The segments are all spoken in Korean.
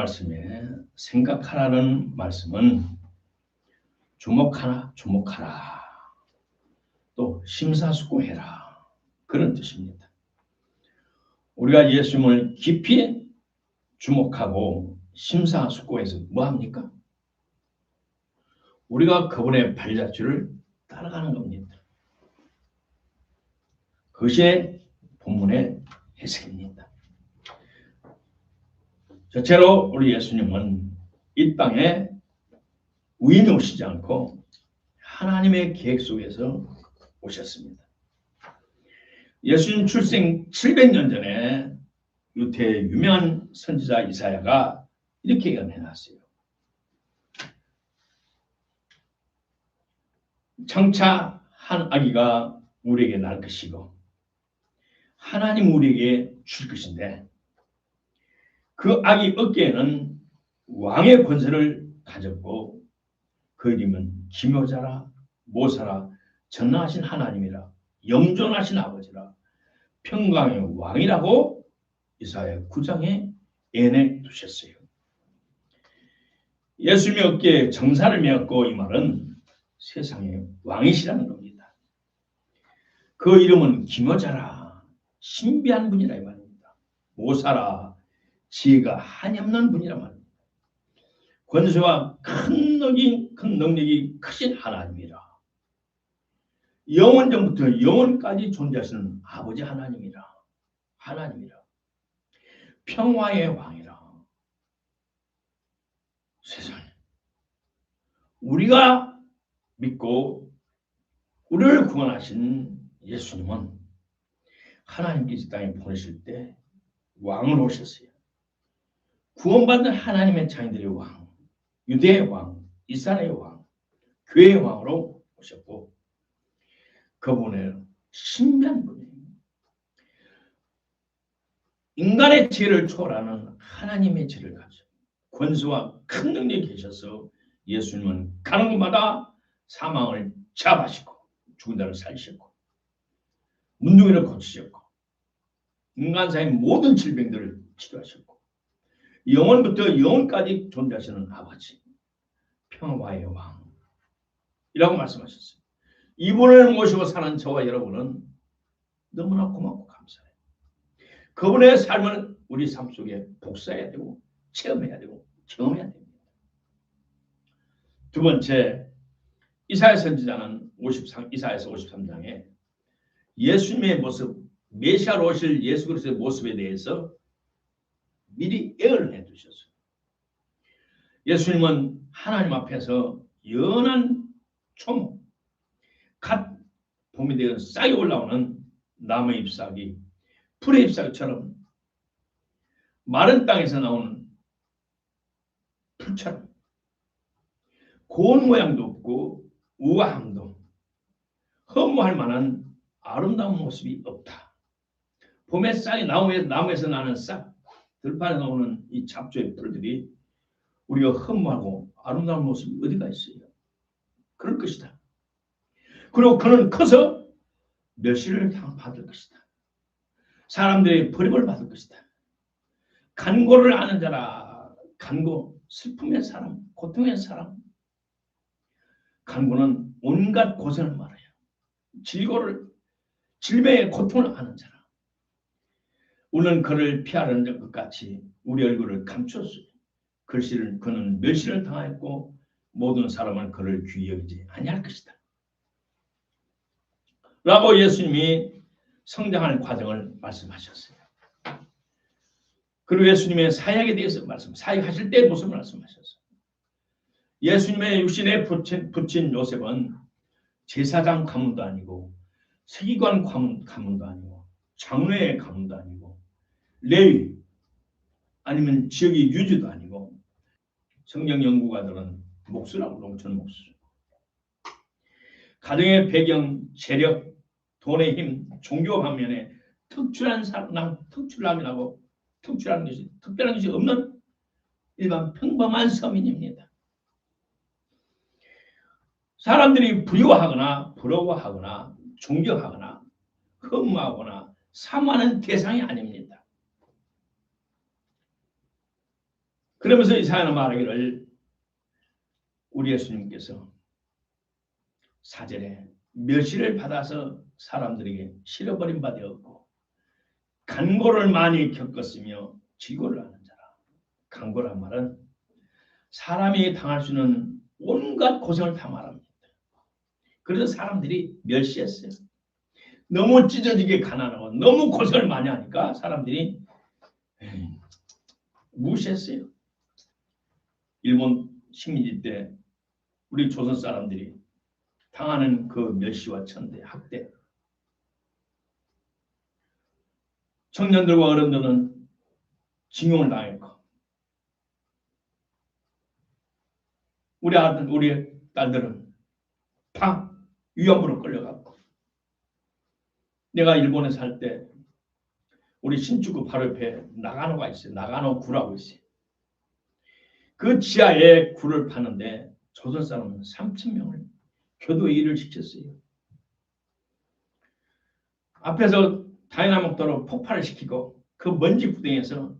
말씀에 생각하라는 말씀은 주목하라, 주목하라. 또 심사숙고해라. 그런 뜻입니다. 우리가 예수님을 깊이 주목하고 심사숙고해서 뭐합니까? 우리가 그분의 발자취를 따라가는 겁니다. 그것이 본문의 해석입니다. 첫째로 우리 예수님은 이 땅에 우연히 오시지 않고 하나님의 계획 속에서 오셨습니다. 예수님 출생 700년 전에 유태의 유명한 선지자 이사야가 이렇게 예언해놨어요. 장차 한 아기가 우리에게 날 것이고 하나님 우리에게 줄 것인데 그 아기 어깨에는 왕의 권세를 가졌고 그 이름은 기묘자라 모사라 전능하신 하나님이라 영존하신 아버지라 평강의 왕이라고 이사야 9장에 예언해 두셨어요. 예수님의 어깨에 정사를 메었고 이 말은 세상의 왕이시라는 겁니다. 그 이름은 기묘자라 신비한 분이라 이 말입니다. 모사라 지혜가 한없는 분이라 말입니다. 권세와 큰 능력이 크신 하나님이라. 영원전부터 영원까지 존재하시는 아버지 하나님이라. 평화의 왕이라. 세상에 우리가 믿고 우리를 구원하신 예수님은 하나님께서 이 땅에 보내실 때 왕으로 오셨어요. 구원받은 하나님의 자녀들의 왕, 유대의 왕, 이스라엘의 왕, 교회의 왕으로 오셨고 그분은 신비한 분이에요. 인간의 지혜를 초월하는 하나님의 지혜를 가지고 권세와 큰 능력이 계셔서 예수님은 가는 곳마다 사망을 잡아시고 죽은 자를 살리셨고 문둥이를 고치셨고 인간사의 모든 질병들을 치료하셨고 영원부터 영원까지 존재하시는 아버지 평화의 왕이라고 말씀하셨어요. 이분을 모시고 사는 저와 여러분은 너무나 고맙고 감사해요. 그분의 삶을 우리 삶 속에 복사해야 되고 체험해야 되고 경험해야 됩니다. 두 번째, 이사야 선지자는 이사야서 53장에 예수님의 모습, 메시아로 오실 예수 그리스도의 모습에 대해서 미리 예언을 해두셨어요. 예수님은 하나님 앞에서 연한 초목, 갓 봄이 되어 싹이 올라오는 나무 잎사귀, 풀의 잎사귀처럼 마른 땅에서 나오는 풀처럼 고운 모양도 없고 우아함도 허무할 만한 아름다운 모습이 없다. 봄에 싹이 나무에서 나는 싹, 들판에 나오는 이 잡초의 풀들이 우리가 허무하고 아름다운 모습이 어디가 있어요? 그럴 것이다. 그리고 그는 커서 멸시를 받을 것이다. 사람들의 버림을 받을 것이다. 간고를 아는 자라. 간고, 슬픔의 사람, 고통의 사람. 간고는 온갖 고생을 말해요. 질병의 고통을 아는 자라. 우리는 그를 피하려는 것 같이 우리 얼굴을 감췄어요. 그는 멸시를 당하였고 모든 사람은 그를 귀히 여기지 아니할 것이다. 라고 예수님이 성장하는 과정을 말씀하셨어요. 그리고 예수님의 사역에 대해서 사역하실 때의 모습을 말씀하셨어요. 예수님의 육신에 붙인 요셉은 제사장 가문도 아니고 서기관 가문도 아니고 장로의 가문도 아니고 레위 아니면 지역의 유지도 아니고 성경 연구가들은 목수라고 농촌 목수. 가정의 배경, 재력, 돈의 힘, 종교 반면에 특출한 특별한 것이 없는 일반 평범한 서민입니다. 사람들이 부러워하거나 부러워하거나 존경하거나 흠모하거나 사모하는 대상이 아닙니다. 그러면서 이사야는 말하기를 우리 예수님께서 사절에 멸시를 받아서 사람들에게 실어버린 바 되었고 간고를 많이 겪었으며 지고를 하는 자라. 간고란 말은 사람이 당할 수 있는 온갖 고생을 다 말합니다. 그래서 사람들이 멸시했어요. 너무 찢어지게 가난하고 너무 고생을 많이 하니까 사람들이 무시했어요. 일본 식민지 때 우리 조선 사람들이 당하는 그 멸시와 천대, 학대. 청년들과 어른들은 징용을 당했고 우리 아들, 우리 딸들은 다 위안부로 끌려갔고 내가 일본에 살 때 우리 신주쿠 바로 옆에 나가노가 있어요. 나가노 구라고 있어요. 그 지하에 굴을 파는데 조선 사람은 3,000명을 교도에 일을 시켰어요. 앞에서 다이나믹도로 폭발을 시키고 그 먼지 구덩이에서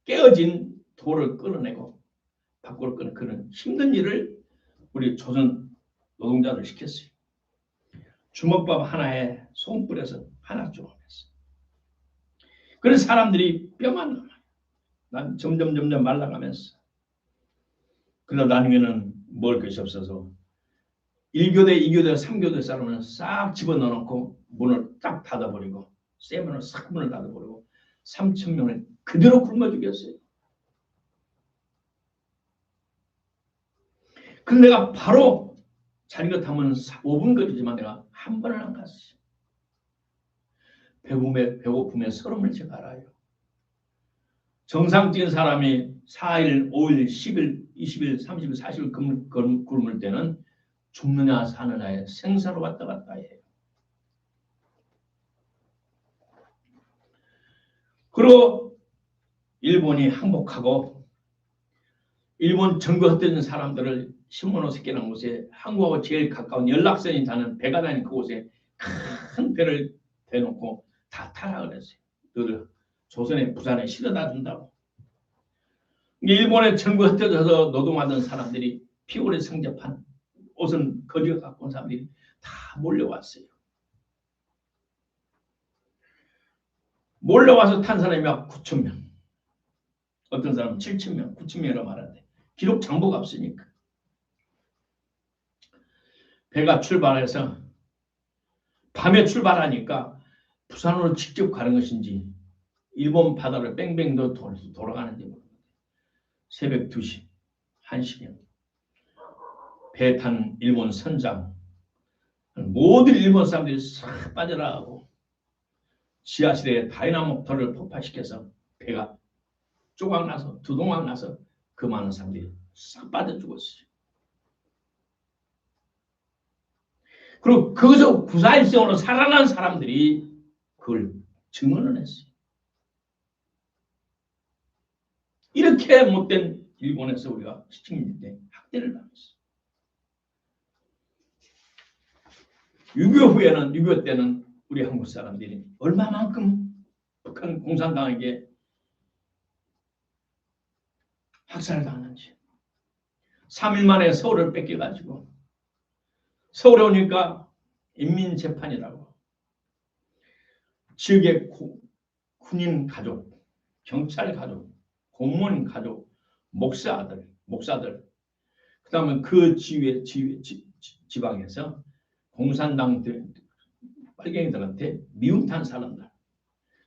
깨어진 돌을 끌어내고 밖으로 끄는 그런 힘든 일을 우리 조선 노동자들 시켰어요. 주먹밥 하나에 소금 뿌려서 하나 쪼개냈어요. 그래서 사람들이 뼈만 남아요. 난 점점 말라가면서 그러다 나중에는 먹을 것이 없어서 1교대, 2교대, 3교대 사람은 싹 집어넣어놓고 문을 딱 닫아버리고 쇠문을 싹 문을 닫아버리고 3,000명을 그대로 굶어 죽였어요. 그래서 내가 바로 자리가 타면 5분 거리지만 내가 한 번을 안 갔어요. 배고픔에 서름을 제가 알아요. 정상적인 사람이 4일, 5일, 10일, 20일, 30일, 40일 굶을 때는 죽느냐 사느냐에 생사로 왔다 갔다 해요. 그리고 일본이 항복하고 일본 전국 흩어진 사람들을 시모노세키라는 곳에 한국하고 제일 가까운 연락선이 닿는 배가 다니는 그곳에 큰 배를 대놓고 다 타라 그랬어요. 너를 조선의 부산에 실어다 준다고. 일본의 전국 흩어져서 노동하던 사람들이 피골에 성접한 옷은 거지가 갖고 온 사람들이 다 몰려왔어요. 몰려와서 탄 사람이 막 9,000명. 어떤 사람은 7,000명, 9,000명이라고 말하는데 기록 정보가 없으니까. 배가 출발해서 밤에 출발하니까 부산으로 직접 가는 것인지 일본 바다를 뺑뺑 돌아가는지 모르겠어요. 새벽 2시, 1시경 배 탄 일본 선장 모든 일본 사람들이 싹 빠져나가고 지하실에 다이나믹터를 폭파시켜서 배가 조각나서 두동강 나서 그 많은 사람들이 싹 빠져 죽었어요. 그리고 거기서 구사일생으로 살아난 사람들이 그걸 증언을 했어요. 이렇게 못된 일본에서 우리가 식민지 때 학대를 당했어요. 6.25 때는 우리 한국 사람들이 얼마만큼 북한 공산당에게 학살을 당하는지 3일 만에 서울을 뺏겨가지고 서울에 오니까 인민재판이라고 지역의 군인 가족, 경찰 가족, 공무원 가족, 목사들 그 다음에 그 지방에서 공산당 빨갱이들한테 미움탄 사람들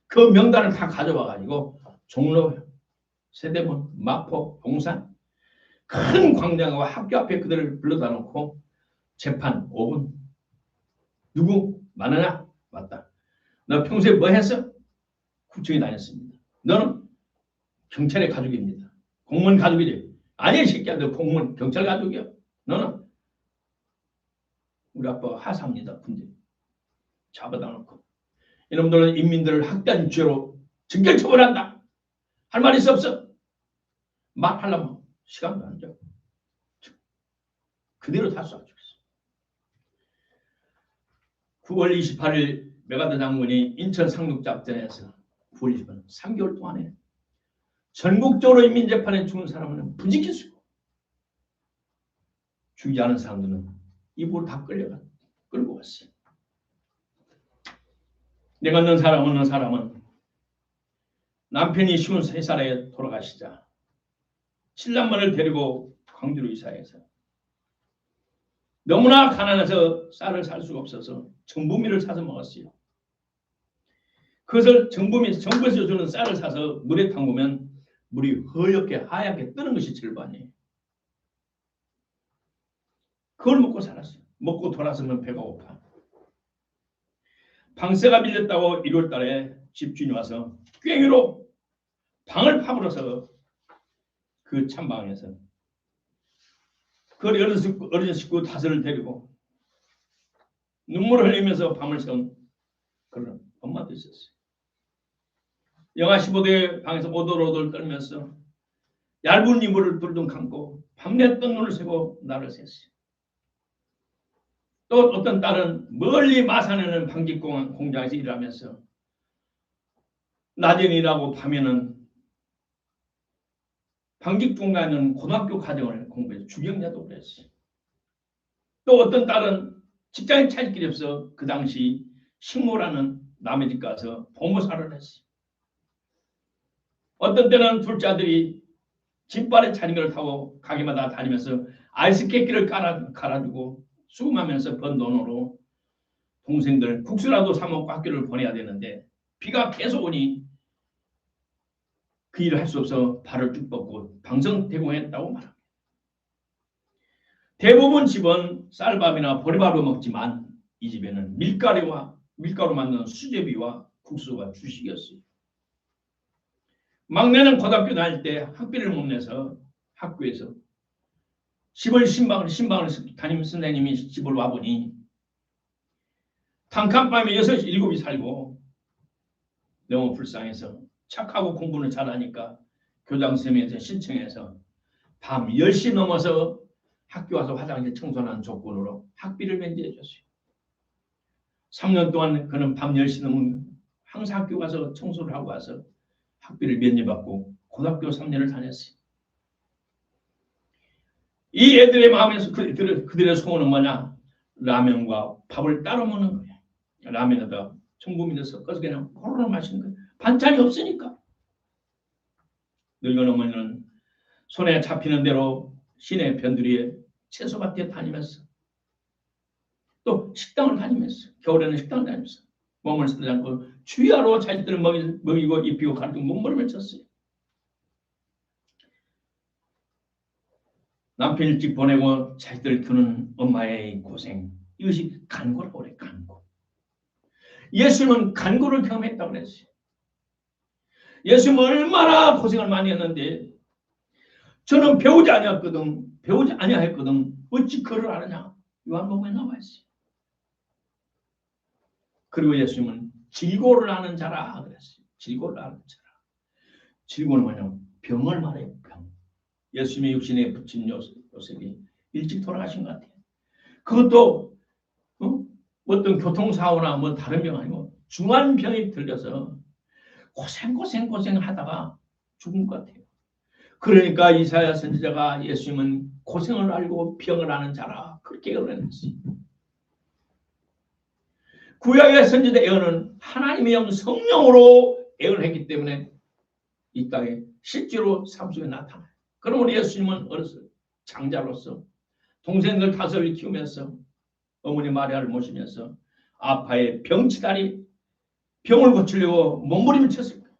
그 명단을 다 가져와 가지고 종로, 세대문, 마포, 용산 큰 광장과 학교 앞에 그들을 불러다 놓고 재판 5분. 누구 많으냐? 맞다. 너 평소에 뭐 했어? 구청에 다녔습니다. 너는 경찰의 가족입니다. 공무원 가족이지. 아니 새끼야 너 공무원 경찰 가족이야. 너는 우리 아빠가 하사입니다. 군대 잡아다 놓고 이놈들은 인민들을 학대한 죄로 직결 처벌한다. 할 말 있어 없어? 말하려면 시간도 안 줘. 그대로 다 쏴 죽였어. 9월 28일 메가더 장군이 인천 상륙작전에서 9월 20일 3개월 동안에 전국적으로 인민재판에 죽은 사람은 부지기수고 죽지 않은 사람들은 입으로 다 끌고 갔어요. 내가 얻는 사람은 남편이 53살에 돌아가시자 신랑만을 데리고 광주로 이사해서 너무나 가난해서 쌀을 살 수가 없어서 정부미를 사서 먹었어요. 그것을 정부에서 주는 쌀을 사서 물에 담그면 물이 허옇게 하얗게 뜨는 것이 절반이에요. 그걸 먹고 살았어요. 먹고 돌아서면 배가 고파. 방세가 밀렸다고 1월 달에 집주인이 와서 꽹이로 방을 파물어서 그 찬방에서 그 어린 식구 다섯을 데리고 눈물을 흘리면서 밤을 새운 그런 엄마도 있었어요. 영하 15도의 방에서 오돌오돌 떨면서 얇은 이불을 둥둥 감고 밤낮 뜬 눈을 새고 나를 샜어요. 또 어떤 딸은 멀리 마산에는 방직 공장에서 일하면서 낮에는 일하고 밤에는 방직 공장에는 고등학교 과정을 공부해서 주경자도 그랬어요. 또 어떤 딸은 직장에 찾을 길이 없어 그 당시 식모라는 남의 집 가서 보모사를 했어요. 어떤 때는 둘째 아들이 짐발에 자전거를 타고 가게마다 다니면서 아이스케이크를 갈아주고 수금하면서 번 돈으로 동생들 국수라도 사 먹고 학교를 보내야 되는데 비가 계속 오니 그 일을 할 수 없어 발을 쭉 뻗고 방성대공했다고 말합니다. 대부분 집은 쌀밥이나 보리밥을 먹지만 이 집에는 밀가루 만든 수제비와 국수가 주식이었어요. 막내는 고등학교 다닐 때 학비를 못 내서 학교에서 신방을 담임 선생님이 집을 와보니 단칸방에 6, 7이 살고 너무 불쌍해서 착하고 공부는 잘하니까 교장선생님한테 신청해서 밤 10시 넘어서 학교 와서 화장실 청소하는 조건으로 학비를 면제해 줬어요. 3년 동안 그는 밤 10시 넘으면 항상 학교 가서 청소를 하고 와서 학비를 면제받고 고등학교 3년을 다녔어요. 이 애들의 마음에서 그들의 소원은 뭐냐? 라면과 밥을 따로 먹는 거예요. 라면에다 청국민을 섞어서 그냥 호로로 마시는 거예요. 반찬이 없으니까. 늙은 어머니는 손에 잡히는 대로 시내 변두리에 채소밭에 다니면서 또 식당을 다니면서 겨울에는 식당을 다니면서 몸을 쓰지 않고 주야로 자식들을 먹이고 입히고 가르치고 몸부림을 쳤어요. 남편 일찍 보내고 자식들 키우는 엄마의 고생, 이것이 간고라고 그래. 간고. 예수님은 간고를 경험했다고 그랬어요. 예수님은 얼마나 고생을 많이 했는데 저는 배우지 아니하였거든 어찌 그를 아느냐. 요한복음에 나와 있어요. 그리고 예수님은 질고를 아는 자라 그랬어요. 질고를 아는 자라. 질고는 뭐냐면 병을 말해요. 병. 예수님의 육신에 붙인 요셉이 일찍 돌아가신 것 같아요. 그것도 어떤 교통사고나 뭐 다른 병 아니고 중한 병이 들려서 고생하다가 죽은 것 같아요. 그러니까 이사야 선지자가 예수님은 고생을 알고 병을 아는 자라 그렇게 예언했어요. 구약의 선지자 예언은 하나님의 영 성령으로 예언했기 때문에 이 땅에 실제로 삶 속에 나타나요. 그러므로 예수님은 어렸을 때 장자로서 동생들 5을 키우면서 어머니 마리아를 모시면서 아파의 병치다리 병을 고치려고 몸부림을 쳤을 거예요.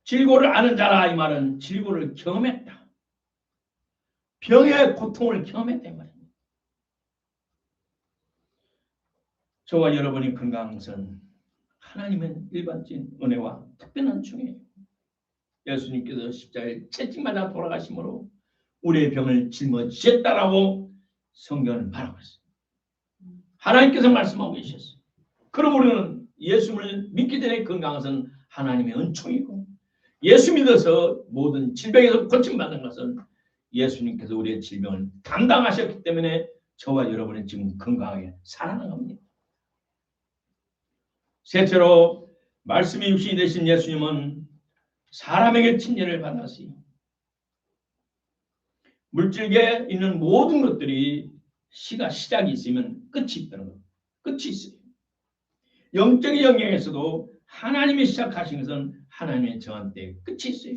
질고를 아는 자라 이 말은 질고를 경험했다. 병의 고통을 경험했다 이 말입니다. 저와 여러분이 건강한 것은 하나님의 일반적인 은혜와 특별한 중이에요. 예수님께서 십자가에 채찍맞아 돌아가심으로 우리의 병을 짊어지셨다라고 성경은 말하고 있어요. 하나님께서 말씀하고 계셨어요. 그럼 우리는 예수님을 믿기 전에 건강한 것은 하나님의 은총이고 예수 믿어서 모든 질병에서 고침받는 것은 예수님께서 우리의 질병을 담당하셨기 때문에 저와 여러분이 지금 건강하게 살아가는 겁니다. 셋째로 말씀이 육신이 되신 예수님은 사람에게 침례를 받았어요. 물질계에 있는 모든 것들이 시작이 있으면 끝이 있다는 것. 끝이 있어요. 영적인 영역에서도 하나님이 시작하신 것은 하나님의 정한 때에 끝이 있어요.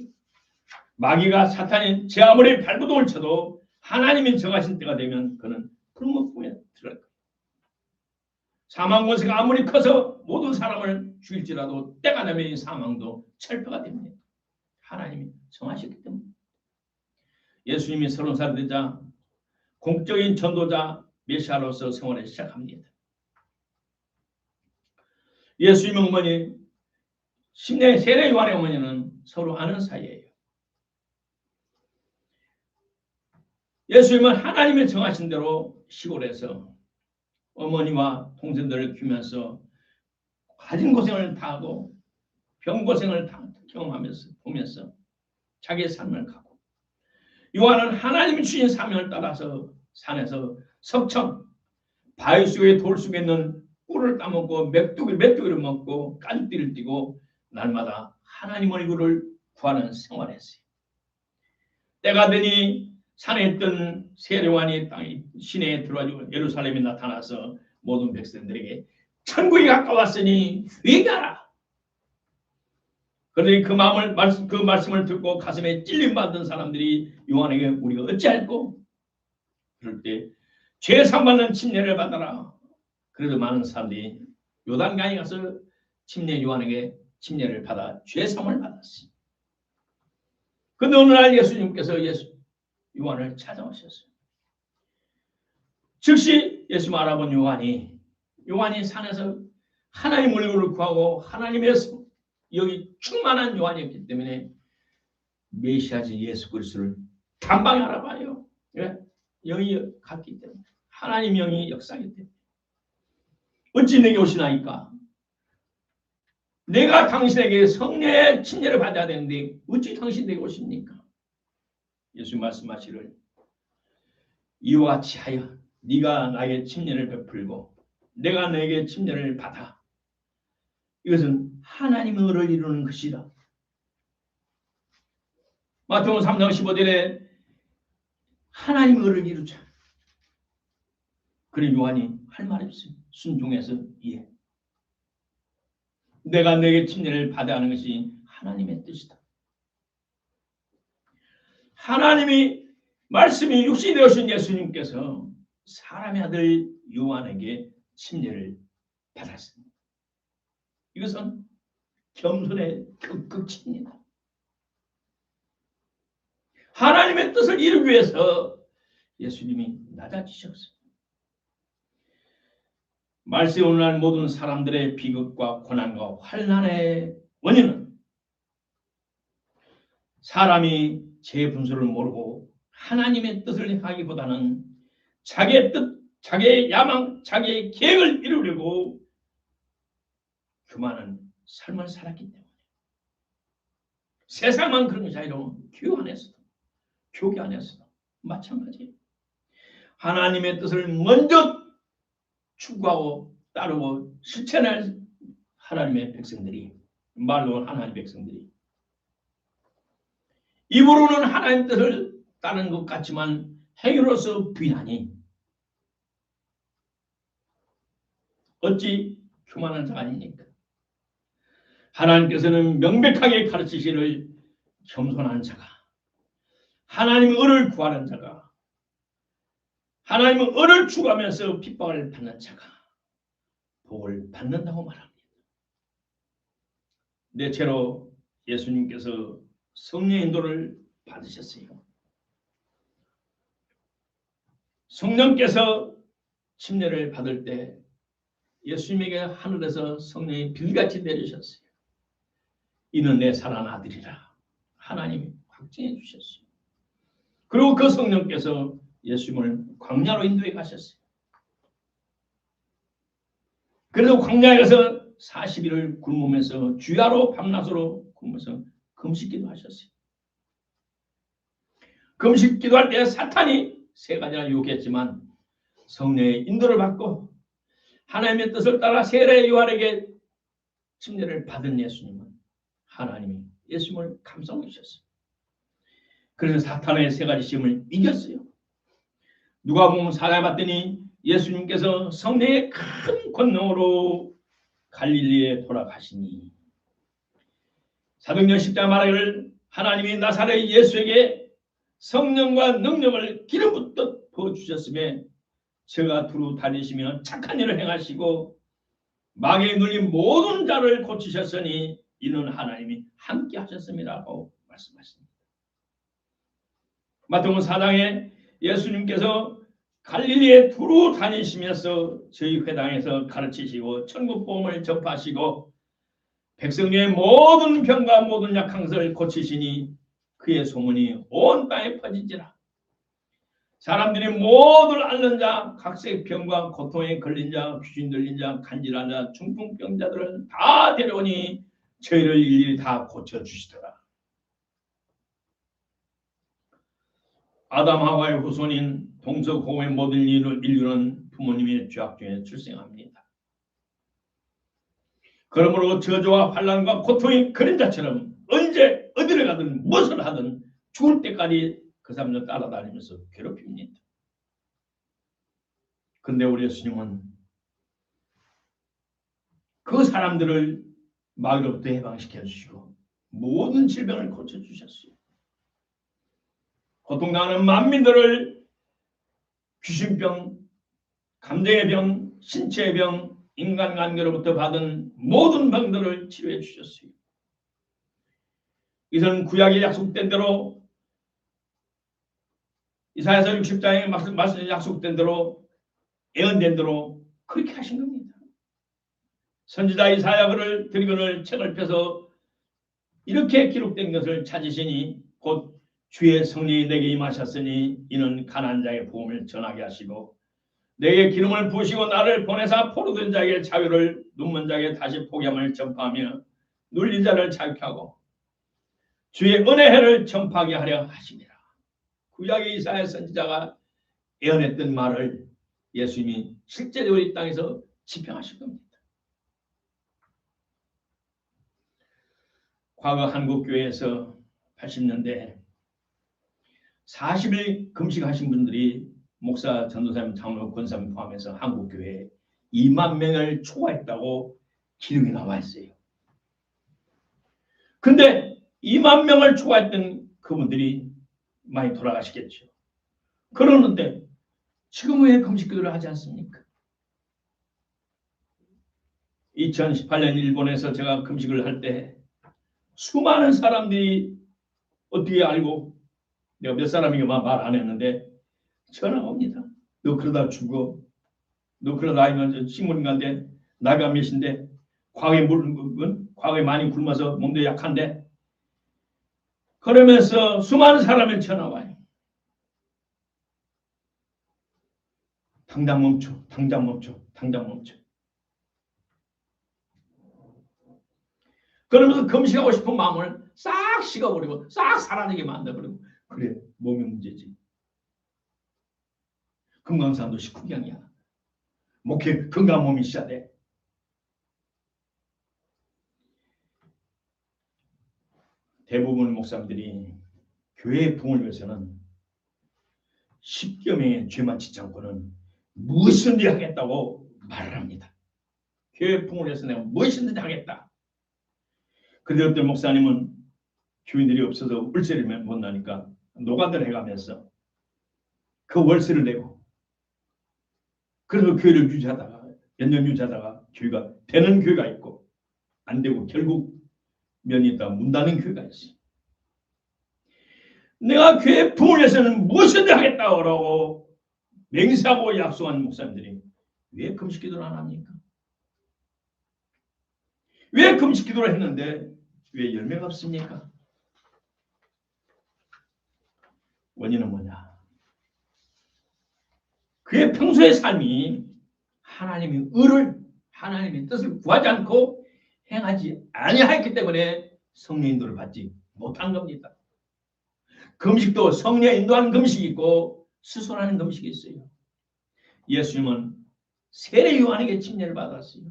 마귀가 사탄이 제 아무리 발버둥을 쳐도 하나님이 정하신 때가 되면 그는 풀무불에 들어갈 거예요. 사망 권세가 아무리 커서 모든 사람을 죽일지라도 때가 되면 이 사망도 철폐가 됩니다. 하나님이 정하셨기 때문에. 예수님이 30살 되자 공적인 전도자 메시아로서 생활을 시작합니다. 예수님의 어머니 심내 세례 요한의 어머니는 서로 아는 사이예요. 예수님은 하나님의 정하신 대로 시골에서 어머니와 동생들을 키우면서 가진 고생을 다 하고 병 고생을 다 경험하면서 보면서 자기의 삶을 가고, 요한은 하나님이 주신 사명을 따라서 산에서 석청 바위 속에 돌 속에 있는 꿀을 따먹고 메뚜기를 먹고 깐띠를 띠고 날마다 하나님 얼굴을 구하는 생활을 했어요. 때가 되니 산에 있던 세례요한이 땅에 시내에 들어와서 예루살렘에 나타나서 모든 백성들에게 천국이 가까웠으니 회개하라. 그러니 그 말씀을 듣고 가슴에 찔림 받은 사람들이 요한에게 우리가 어찌할꼬? 그럴 때 죄상 받는 침례를 받아라. 그래도 많은 사람들이 요단강에 가서 침례 요한에게 침례를 받아 죄상을 받았어요. 그런데 어느 날 예수님께서 요한을 찾아오셨어요. 즉시 예수 알아본 요한이 산에서 하나님 얼굴을 구하고 하나님의 여기 충만한 요한이었기 때문에 메시아지 예수 그리스도를 단방에 알아봐요. 왜? 영이 같기 때문에. 하나님 영이 역사하기 때문에. 어찌 내게 오시나이까? 내가 당신에게 성령의 침례를 받아야 되는데 어찌 당신에게 오십니까? 예수 말씀하시를 이와 같이 하여 네가 나에게 침례를 베풀고 내가 너에게 침례를 받아. 이것은 하나님의 의를 이루는 것이다. 마태복음 3장 15절에 하나님의 의를 이루자. 그래 요한이 할 말이 없어요. 순종해서 이해. 내가 너에게 침례를 받아야 하는 것이 하나님의 뜻이다. 하나님이 말씀이 육신이 되어신 예수님께서 사람의 아들 요한에게 침례를 받았습니다. 이것은 겸손의 극치입니다. 하나님의 뜻을 이루기 위해서 예수님이 낮아지셨어요. 말씀에 오늘날 모든 사람들의 비극과 고난과 환난의 원인은 사람이 제 분수를 모르고 하나님의 뜻을 하기보다는 자기의 뜻, 자기의 야망, 자기의 계획을 이루려고 교만한 삶을 살았기 때문에. 세상만 그런 것이 아니라 교회 안에서도 마찬가지예요. 하나님의 뜻을 먼저 추구하고 따르고 실천할 하나님의 백성들이, 말로 하나님의 백성들이 입으로는 하나님의 뜻을 따르는 것 같지만 행위로서 부인하니 어찌 교만한 자가 아닙니까? 하나님께서는 명백하게 가르치시를 겸손한 자가, 하나님의 의를 구하는 자가, 하나님의 의를 추구하면서 핍박을 받는 자가 복을 받는다고 말합니다. 넷째로 예수님께서 성령의 인도를 받으셨어요. 성령께서 침례를 받을 때 예수님에게 하늘에서 성령이 빌같이 내리셨어요. 이는 내 사랑하는 아들이라 하나님이 확증해 주셨어요. 그리고 그 성령께서 예수님을 광야로 인도해 가셨어요. 그래서 광야에 가서 40일을 굶으면서 주야로 밤낮으로 굶으면서 금식기도 하셨어요. 금식기도 할 때 사탄이 세 가지나 유혹했지만 성령의 인도를 받고 하나님의 뜻을 따라 세례 요한에게 침례를 받은 예수님은 하나님이 예수님을 감싸고 계셨어요. 그래서 사탄의 세 가지 시험을 이겼어요. 누가복음 4장에 봤더니 예수님께서 성령의 큰 권능으로 갈릴리에 돌아가시니 사도행전 10장 말하기를 하나님이 나사렛 예수에게 성령과 능력을 기름 붓듯 부어주셨으며 저가 두루 다니시며 착한 일을 행하시고 마귀에 눌린 모든 자를 고치셨으니 이는 하나님이 함께 하셨음이라고 말씀하십니다. 마태복음 4장에 예수님께서 갈릴리에 두루 다니시면서 저희 회당에서 가르치시고 천국 복음을 전파하시고 백성 중의 모든 병과 모든 약한 것을 고치시니 그의 소문이 온 땅에 퍼진지라. 사람들이 모든 앓는 자, 각색 병과 고통에 걸린 자, 귀신 들린 자, 간질한 자, 중풍병자들을 다 데려오니 저희를 일일이 다 고쳐주시더라. 아담 하와의 후손인 동서고금의 모든 인류는 부모님의 죄악 중에 출생합니다. 그러므로 저주와 환난과 고통의 그림자처럼 언제 어디를 가든 무엇을 하든 죽을 때까지 그 사람들 따라다니면서 괴롭힙니다. 근데 우리 예수님은 그 사람들을 마귀로부터 해방시켜 주시고 모든 질병을 고쳐주셨어요. 고통당하는 만민들을 귀신병, 감정의 병, 신체의 병, 인간관계로부터 받은 모든 병들을 치료해 주셨어요. 이것은 구약에 약속된 대로 이사야서 60장에 말씀 약속된 대로 예언된 대로 그렇게 하신 겁니다. 선지자 이사야를 드리거늘 책을 펴서 이렇게 기록된 것을 찾으시니 곧 주의 성령이 내게 임하셨으니 이는 가난한 자의 복음을 전하게 하시고 내게 기름을 부으시고 나를 보내사 포로된 자에게 자유를 눈먼 자에게 다시 포기함을 전파하며 눌린 자를 자유케 하고 주의 은혜를 전파하게 하려 하시니라. 구약의 이사야 선지자가 예언했던 말을 예수님이 실제로 이 땅에서 집행하실 겁니다. 과거 한국교회에서 80년대 40일 금식하신 분들이 목사, 전도사님, 장로, 권사님 포함해서 한국교회에 2만 명을 초과했다고 기록이 나와 있어요. 근데 2만 명을 초과했던 그분들이 많이 돌아가시겠죠. 그러는데 지금 왜 금식기도를 하지 않습니까? 2018년 일본에서 제가 금식을 할 때 수많은 사람들이 어떻게 알고 내가 몇 사람이면 말 안 했는데 전화가 옵니다. 너 그러다 죽어. 너 그러다 아니면 식물인간데 나이가 몇인데 과거에 많이 굶어서 몸도 약한데 그러면서 수많은 사람이 전화 와요. 당장 멈춰. 당장 멈춰. 당장 멈춰. 그러면서 금식하고 싶은 마음을 싹 식어버리고 싹 사라지게 만들어버리고 그래 몸의 문제지. 금강산도 식후경이야. 목회 건강한 몸이 있어야 돼. 대부분 목사님들이 교회의 부흥을 위해서는 10여 명의 죄만 짓지 않고는 무엇이든지 하겠다고 말을 합니다. 교회의 부흥을 위해서 내가 무엇이든지 하겠다. 그런데 어떤 목사님은 교인들이 없어서 월세를 못 나니까 노가다를 해가면서 그 월세를 내고 그래서 교회를 유지하다가 몇 년 유지하다가 교회가 되는 교회가 있고 안 되고 결국 면이 있다 문 닫는 교회가 있어요. 내가 교회 부흥을 위해서는 무엇이든지 하겠다고 맹세하고 약속한 목사님들이 왜 금식 기도를 안 합니까? 왜 금식 기도를 했는데 왜 열매가 없습니까? 원인은 뭐냐? 그의 평소의 삶이 하나님의 의를 하나님의 뜻을 구하지 않고 행하지 아니하였기 때문에 성령 인도를 받지 못한 겁니다. 금식도 성령 인도하는 금식이 있고 수선하는 금식이 있어요. 예수님은 세례 요한에게 침례를 받았어요.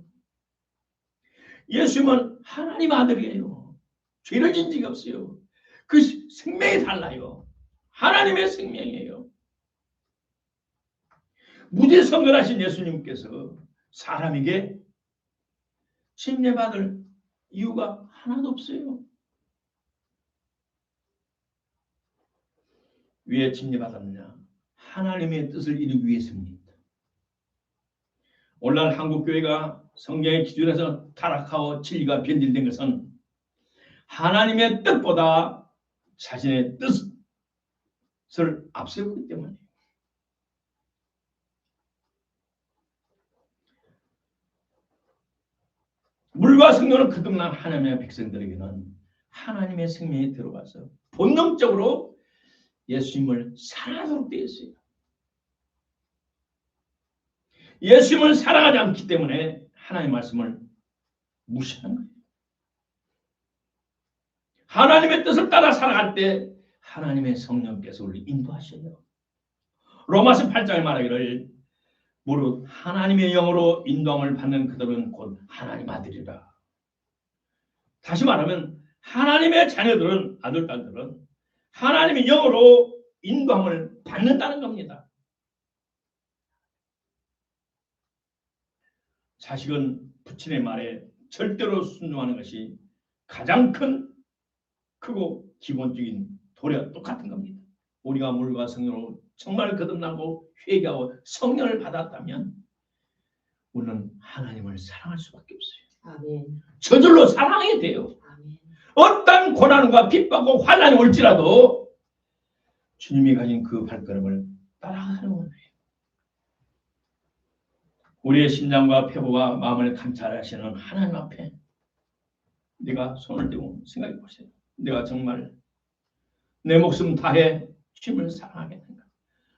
예수님은 하나님 아들이에요. 죄를 진 적이 없어요. 그 생명이 달라요. 하나님의 생명이에요. 무죄성결하신 예수님께서 사람에게 침례받을 이유가 하나도 없어요. 왜 침례받았느냐? 하나님의 뜻을 이루기 위해서입니다. 오늘날 한국교회가 성경의 기준에서 타락하고 진리가 변질된 것은 하나님의 뜻보다 자신의 뜻을 앞세우기 때문이에요. 물과 성령을 거듭난 하나님의 백성들에게는 하나님의 생명이 들어가서 본능적으로 예수님을 사랑하도록 되어 있어요. 예수님을 사랑하지 않기 때문에 하나님의 말씀을 무시하는 거예요. 하나님의 뜻을 따라 살아갈 때 하나님의 성령께서 우리를 인도하셔요. 로마서 8장에 말하기를 무릇 하나님의 영으로 인도함을 받는 그들은 곧 하나님 아들이라. 다시 말하면 하나님의 자녀들은, 아들, 딸들은 하나님의 영으로 인도함을 받는다는 겁니다. 자식은 부친의 말에 절대로 순종하는 것이 가장 크고 기본적인 도리와 똑같은 겁니다. 우리가 물과 성령으로 정말 거듭나고 회개하고 성령을 받았다면 우리는 하나님을 사랑할 수밖에 없어요. 아멘. 저절로 사랑해야 돼요. 아멘. 어떤 고난과 핍박과 환난이 올지라도 주님이 가진 그 발걸음을 따라가는 거예요. 우리의 심장과 폐부와 마음을 감찰하시는 하나님 앞에 내가 손을 대고 생각해 보세요. 내가 정말 내 목숨 다해 주님을 사랑하겠는가?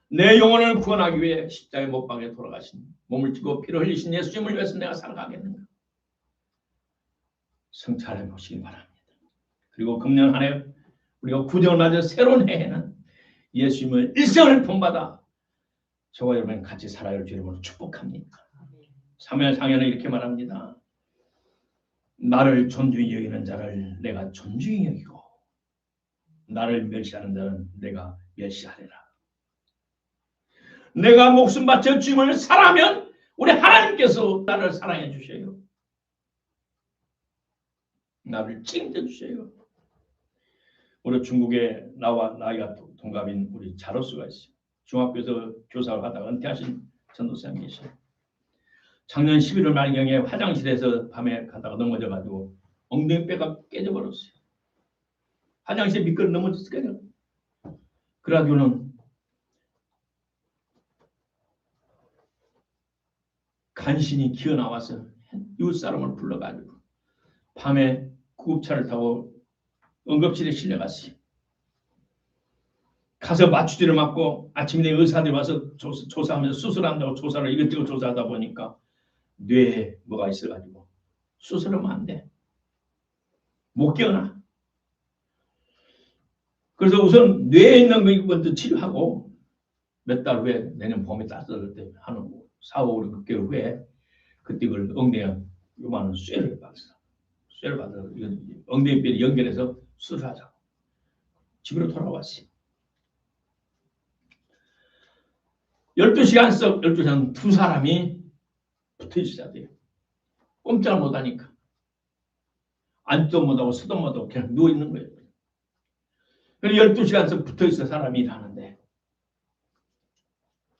내 영혼을 구원하기 위해 십자가에 못 박에 돌아가신 몸을 찌고 피를 흘리신 예수님을 위해서 내가 살아가겠는가? 성찰해 보시기 바랍니다. 그리고 금년 한 해 우리가 구정을 맞아 새로운 해에는 예수님을 일생을 본받아 저와 여러분 같이 살아야 주님으로 축복합니다. 사무엘 상에는 이렇게 말합니다. 나를 존중히 여기는 자를 내가 존중히 여기고 나를 멸시하는 자는 내가 멸시하리라. 내가 목숨 바쳐 주님을 사랑하면 우리 하나님께서 나를 사랑해 주셔요. 나를 책임져 주셔요. 우리 중국에 나와 나이가 동갑인 우리 자로수가 있어요. 중학교에서 교사를 하다가 은퇴하신 전도사님이 계셔요. 작년 11월 말경에 화장실에서 밤에 가다가 넘어져가지고 엉덩이뼈가 깨져버렸어요. 화장실에 미끄러 넘어졌어요. 그래가지고는 간신히 기어 나와서 이웃 사람을 불러가지고 밤에 구급차를 타고 응급실에 실려갔어요. 가서 마취제를 맞고 아침에 의사들이 와서 조사하면서 수술한다고 조사를 이것저것 조사하다 보니까 뇌에 뭐가 있어가지고 수술하면 안 돼. 못 깨어나. 그래서 우선 뇌에 있는 거 먼저 치료하고 몇 달 후에 내년 봄에 따뜻할 때 하는 4, 5, 6개월 후에 그때 그걸 엉덩이에 요만한 쇠를 받았어. 쇠를 받아서 엉덩이뼈를 연결해서 수술하자고. 집으로 돌아왔어요. 12시간 석 12시간 두 사람이 붙어 있어야 돼요. 꼼짝을 못하니까. 앉도 못하고 서도 못하고 그냥 누워있는 거예요. 그래서 12시간 석 붙어 있어 사람이 일하는데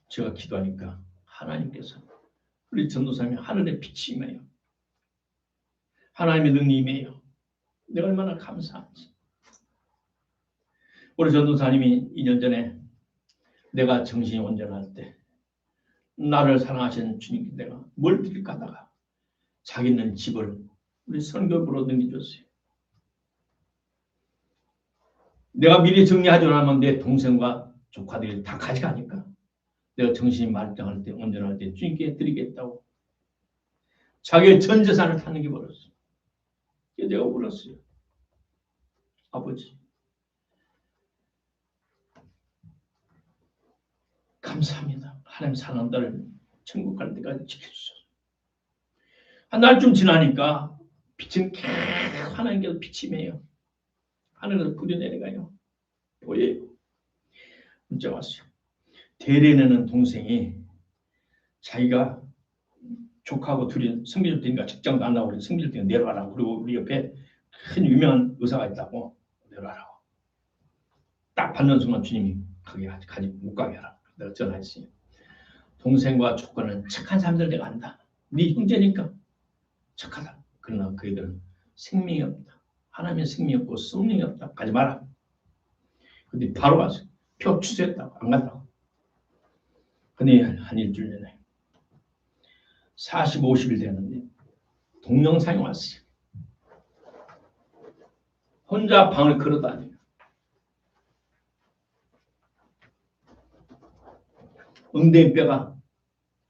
제가 기도하니까 하나님께서 우리 전도사님이 하늘의 빛이 임해요. 하나님의 능력이 임해요. 내가 얼마나 감사한지. 우리 전도사님이 2년 전에 내가 정신이 온전할 때 나를 사랑하시는 주님께 내가 뭘 드릴까 하다가 자기는 집을 우리 선교부로 넘겨줬어요. 내가 미리 정리하지 않으면 내 동생과 조카들이 다 가져가니까 내가 정신이 말짱할 때 온전할 때 주님께 드리겠다고 자기의 전 재산을 다 넘겨버렸어요. 내가 울었어요. 아버지 감사합니다. 하나님 사랑한 딸을 천국 갈 때까지 지켜주소서. 한 달쯤 지나니까 빛은 계속 하나님께서 비침해요. 하늘에서 불이 내려가요. 보여요. 문자 왔어요. 대련에는 동생이 자기가 조카하고 둘이 성교집이니까 직장도 안 나오고 성교집에 내려가라고. 그리고 우리 옆에 큰 유명한 의사가 있다고 내려가라고. 딱 받는 순간 주님이 거기 가지 못 가게 하라. 내가 전화했어요. 동생과 조카는 착한 사람들 내가 안다. 네 형제니까 착하다. 그러나 그이들은 생명이 없다. 하나님의 생명이 없고 성령이 없다. 가지 마라. 근데 바로 가서 표 취소했다고. 안 간다고. 근데 한 일주일 전에 40, 50일 됐는데 동영상이 왔어요. 혼자 방을 걸어다녀요. 엉덩이뼈가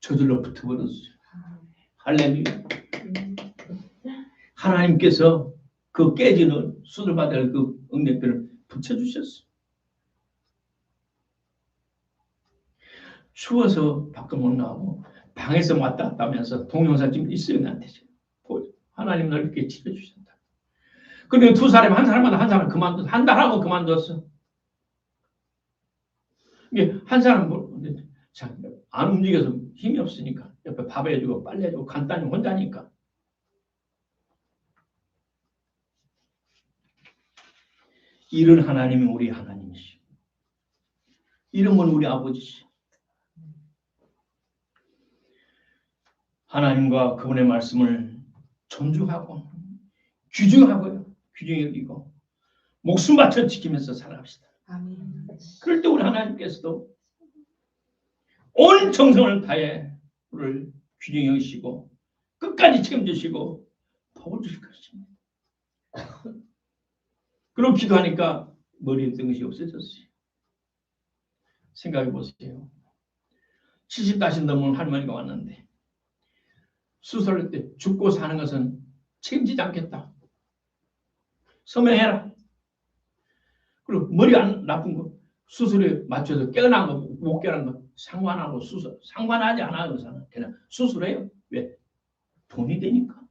저절로 붙어버렸어요. 할렐루야. 하나님께서 그 깨지는 수술 받을 그 엉덩이뼈를 붙여주셨어요. 추워서 밖에 못 나가고 방에서 왔다 갔다 하면서 동영상 지금 있어요. 나한테 하나님 널 이렇게 치료주셨다. 그런데 두 사람 한 사람마다 한 사람 그만뒀어. 한 달 하고 그만뒀어. 이게 한 사람은 안 움직여서 힘이 없으니까 옆에 밥 해주고 빨래 해주고 간단히 혼자니까. 이런 하나님이 우리 하나님이시. 이름은 우리 아버지시. 하나님과 그분의 말씀을 존중하고 귀중하고요. 귀중히 여기고 목숨 바쳐 지키면서 살아갑시다. 아멘. 그럴 때 우리 하나님께서도 온 정성을 다해 우리를 귀중히 여기시고 끝까지 책임지시고 복을 주실 것입니다. 그리고 기도하니까 머리에 있던 것이 없어졌어요. 생각해 보세요. 70다시 넘은 할머니가 왔는데 수술할 때 죽고 사는 것은 책임지지 않겠다. 서명해라. 그리고 머리 안 나쁜 거 수술에 맞춰서 깨어난 거 못 깨어난 거 상관하고 수술 상관하지 않아. 의사는 그냥 수술해요. 왜? 돈이 되니까.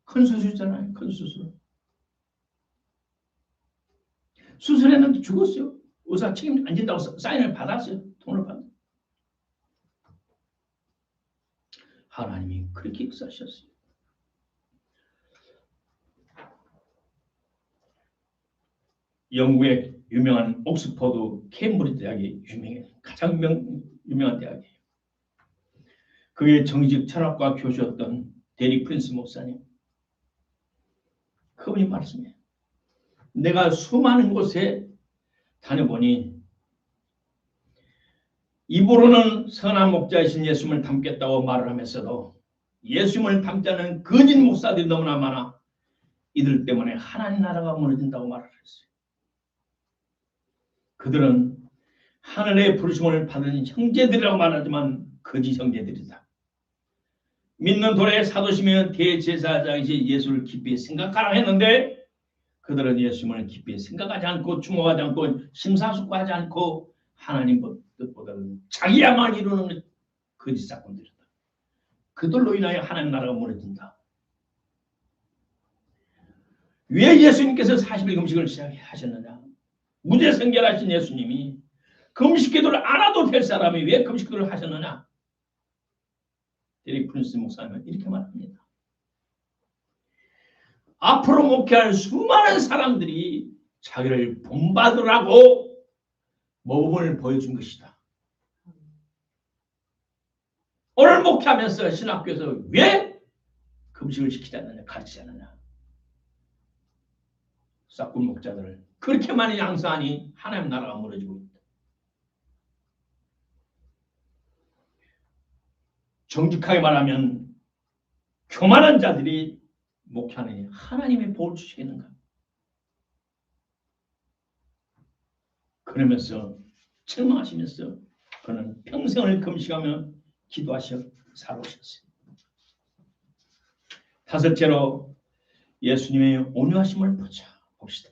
큰 수술이잖아요. 큰 수술. 수술했는데 죽었어요. 의사 책임 안 진다고 사인을 받았어요. 돈을 받았어요. 하나님이 그렇게 역사하셨어요. 영국의 유명한 옥스퍼드 케임브리지 대학이 가장 유명한 대학이에요. 그의 정식 철학과 교수였던 데릭 프린스 목사님. 그분이 말씀해요. 내가 수많은 곳에 다녀보니 입으로는 선한 목자이신 예수님을 닮겠다고 말을 하면서도 예수님을 닮지 않은 거짓 목사들이 너무나 많아 이들 때문에 하나님 나라가 무너진다고 말을 했어요. 그들은 하늘의 부르심을 받은 형제들이라고 말하지만 거짓 형제들이다. 믿는 도래의 사도시면 대제사장이신 예수를 깊이 생각하라 했는데 그들은 예수님을 깊이 생각하지 않고 주목하지 않고 심사숙고하지 않고 하나님 뜻보다는 자기야만 이루는 거짓 사건들이다. 그들로 인하여 하나님 나라가 무너진다. 왜 예수님께서 40일 금식을 시작하셨느냐? 무죄성결하신 예수님이 금식기도를 안 해도 될 사람이 왜 금식기도를 하셨느냐? 데릭 프린스 목사님은 이렇게 말합니다. 앞으로 목회할 수많은 사람들이 자기를 본받으라고 모범을 보여준 것이다. 오늘 목회하면서 신학교에서 왜 금식을 시키지 않느냐, 가르치지 않느냐. 싹군 목자들을 그렇게 많이 양성하니 하나님 나라가 무너지고 있다. 정직하게 말하면 교만한 자들이 목회하느니 하나님의 복을 주시겠는가? 그러면서 책망하시면서 그는 평생을 금식하며 기도하셔 살아오셨어요. 다섯째로 예수님의 온유하심을 보자 봅시다.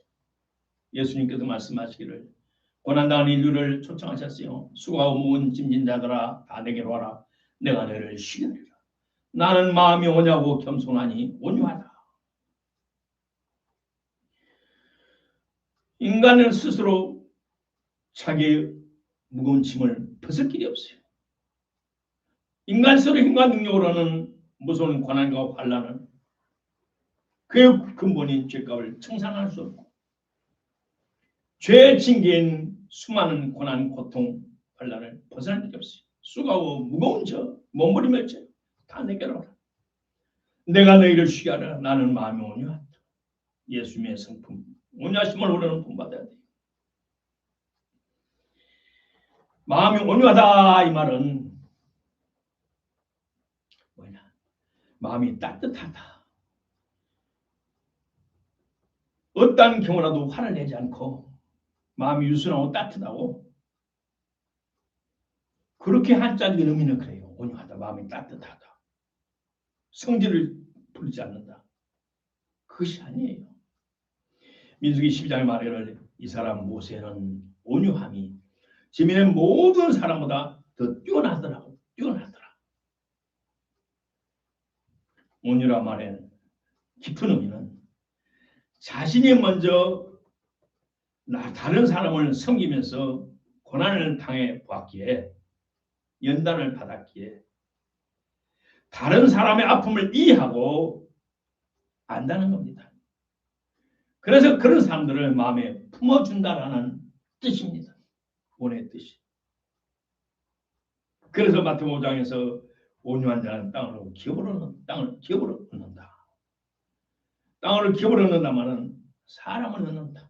예수님께서 말씀하시기를 고난당한 인류를 초청하셨어요. 수고하고 무거운 짐진 자들아 다 내게로 와라. 내가 너를 쉬게 하리라. 나는 마음이 오냐고 겸손하니 온유하다. 인간은 스스로 자기의 무거운 짐을 벗을 길이 없어요. 인간 스스로 힘과 능력으로는 무서운 고난과 환난은 그의 근본인 죄값을 청산할 수 없고 죄의 징계인 수많은 고난, 고통, 환난을 벗어날 길이 없어요. 수고하고 무거운 저 몸부림을 다 내게로 오라. 내가 너희를 쉬게 하라. 나는 마음이 온유하다. 예수님의 성품 온유하심을 우리는 본받아야 돼요. 마음이 온유하다 이 말은 뭐냐? 마음이 따뜻하다. 어떠한 경우라도 화를 내지 않고 마음이 유순하고 따뜻하고 그렇게 한자적인 의미는 그래요. 온유하다. 마음이 따뜻하다. 성질을 부리지 않는다. 그것이 아니에요. 민수기 12장에 말하기를 이 사람 모세는 온유함이 지민의 모든 사람보다 더 뛰어나더라고. 뛰어나더라. 온유라 말에 깊은 의미는 자신이 먼저 다른 사람을 섬기면서 고난을 당해 보았기에 연단을 받았기에 다른 사람의 아픔을 이해하고 안다는 겁니다. 그래서 그런 사람들을 마음에 품어준다라는 뜻입니다. 원의 뜻이. 그래서 마태복음 5장에서 온유한 자는 땅을 기업으로 얻는다. 땅을 기업으로 얻는다 말은 사람을 얻는다.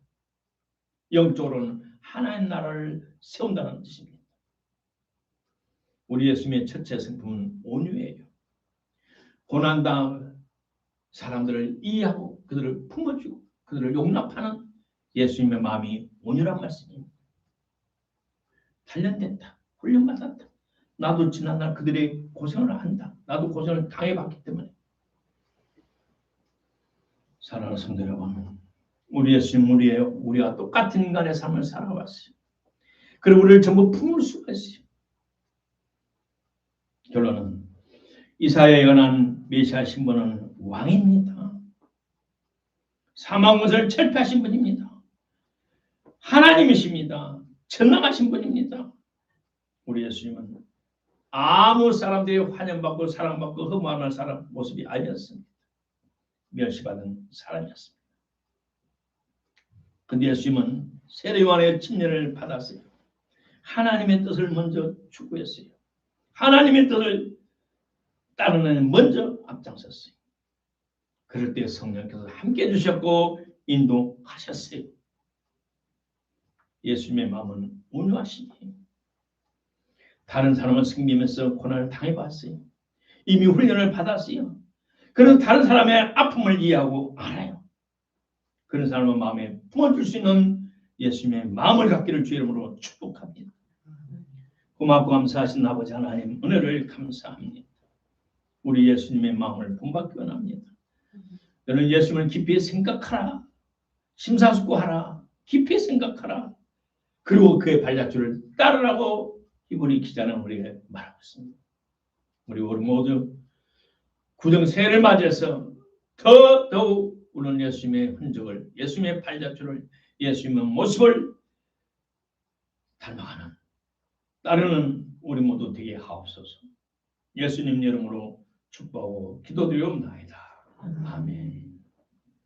영적으로는 하나님 나라를 세운다는 뜻입니다. 우리 예수님의 첫째 성품은 온유예요. 고난당한 사람들을 이해하고 그들을 품어주고 그들을 용납하는 예수님의 마음이 온유란 말씀입니다. 단련된다. 훈련받았다. 나도 지난날 그들의 고생을 한다. 나도 고생을 당해봤기 때문에. 사랑하는 성도 여러분, 우리 예수님 우리와 똑같은 인간의 삶을 살아왔어요. 그리고 우리를 전부 품을 수가 있어요. 결론은 이사야에 예언한 메시아 신분은 왕입니다. 사망 것을 철폐하신 분입니다. 하나님이십니다. 전능하신 분입니다. 우리 예수님은 아무 사람들이 환영받고 사랑받고 흠모하는 사람 모습이 아니었습니다. 멸시받은 사람이었습니다. 근데 예수님은 세례요한의 침례를 받았어요. 하나님의 뜻을 먼저 추구했어요. 하나님의 뜻을 따르는 먼저 앞장섰어요. 그럴 때 성령께서 함께 해주셨고 인도하셨어요. 예수님의 마음은 온유하시니 다른 사람을 섬기면서 고난을 당해봤어요. 이미 훈련을 받았어요. 그래서 다른 사람의 아픔을 이해하고 알아요. 그런 사람의 마음에 품어줄 수 있는 예수님의 마음을 갖기를 주의 이름으로 축복합니다. 고맙고 감사하신 아버지 하나님 은혜를 감사합니다. 우리 예수님의 마음을 본받기 원합니다. 너는 예수님을 깊이 생각하라. 심사숙고하라. 깊이 생각하라. 그리고 그의 발자취를 따르라고 히브리 기자는 우리에게 말하고 있습니다. 우리 모두 구정 새해를 맞이해서 더더욱 우리는 예수님의 흔적을, 예수님의 발자취를, 예수님의 모습을 닮아가는 따르는 우리 모두 되게 하옵소서. 예수님 이름으로 축복하고 기도드리옵나이다. 아멘.